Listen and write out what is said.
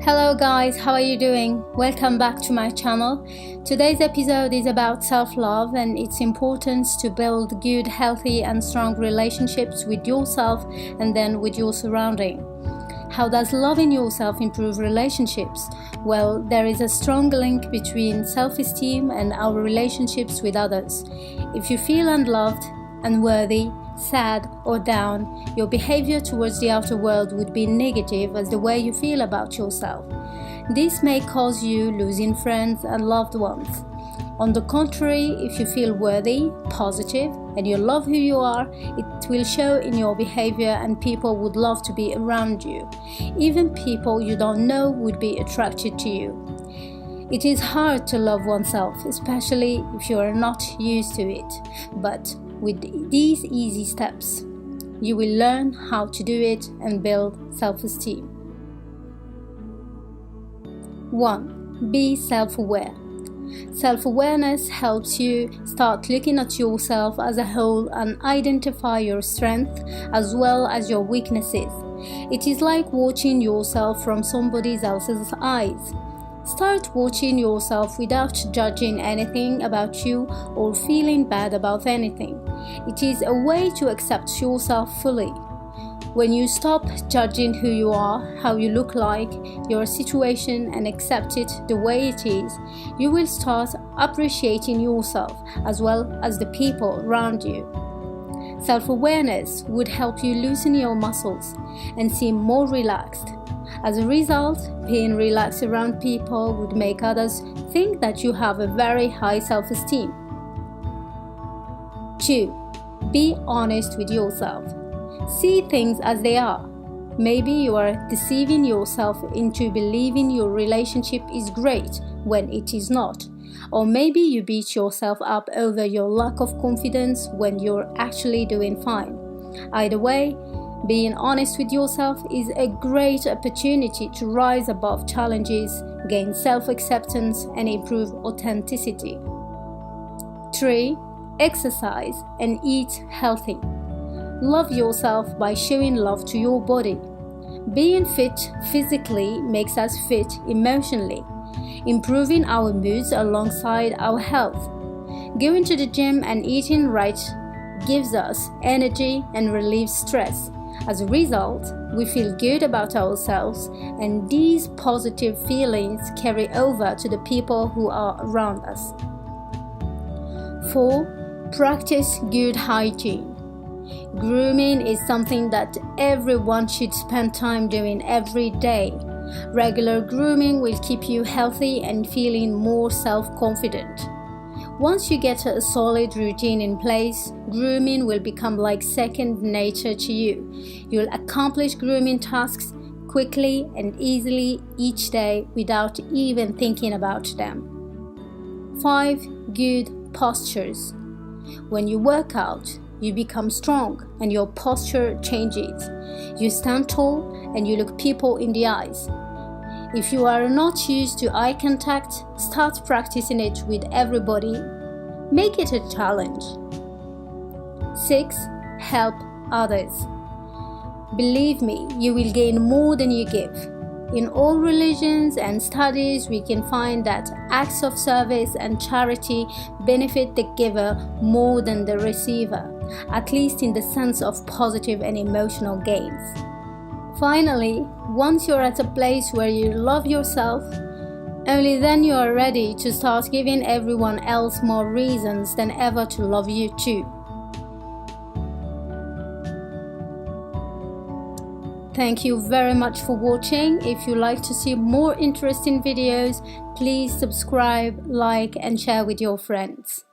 Hello guys, how are you doing? Welcome back to my channel. Today's episode is about self-love and its importance to build good, healthy and strong relationships with yourself and then with your surrounding. How does loving yourself improve relationships? Well, there is a strong link between self-esteem and our relationships with others. If you feel unloved, unworthy, sad or down, your behavior towards the outer world would be negative as the way you feel about yourself. This may cause you losing friends and loved ones. On the contrary, if you feel worthy, positive, and you love who you are, it will show in your behavior and people would love to be around you. Even people you don't know would be attracted to you. It is hard to love oneself, especially if you are not used to it, but with these easy steps, you will learn how to do it and build self-esteem. 1. Be self-aware. Self-awareness helps you start looking at yourself as a whole and identify your strengths as well as your weaknesses. It is like watching yourself from somebody else's eyes. Start watching yourself without judging anything about you or feeling bad about anything. It is a way to accept yourself fully. When you stop judging who you are, how you look like, your situation and accept it the way it is, you will start appreciating yourself as well as the people around you. Self-awareness would help you loosen your muscles and seem more relaxed. As a result, being relaxed around people would make others think that you have a very high self-esteem. 2. Be honest with yourself. See things as they are. Maybe you are deceiving yourself into believing your relationship is great when it is not. Or maybe you beat yourself up over your lack of confidence when you're actually doing fine. Either way, being honest with yourself is a great opportunity to rise above challenges, gain self-acceptance, and improve authenticity. 3. Exercise and eat healthy. Love yourself by showing love to your body. Being fit physically makes us fit emotionally, improving our moods alongside our health. Going to the gym and eating right gives us energy and relieves stress. As a result, we feel good about ourselves, and these positive feelings carry over to the people who are around us. 4. Practice good hygiene. Grooming is something that everyone should spend time doing every day. Regular grooming will keep you healthy and feeling more self-confident. Once you get a solid routine in place, grooming will become like second nature to you. You'll accomplish grooming tasks quickly and easily each day without even thinking about them. 5. Good postures. When you work out, you become strong and your posture changes. You stand tall and you look people in the eyes. If you are not used to eye contact, start practicing it with everybody. Make it a challenge. 6. Help others. Believe me, you will gain more than you give. In all religions and studies, we can find that acts of service and charity benefit the giver more than the receiver, at least in the sense of positive and emotional gains. Finally, once you're at a place where you love yourself, only then you are ready to start giving everyone else more reasons than ever to love you too. Thank you very much for watching. If you like to see more interesting videos, please subscribe, like and share with your friends.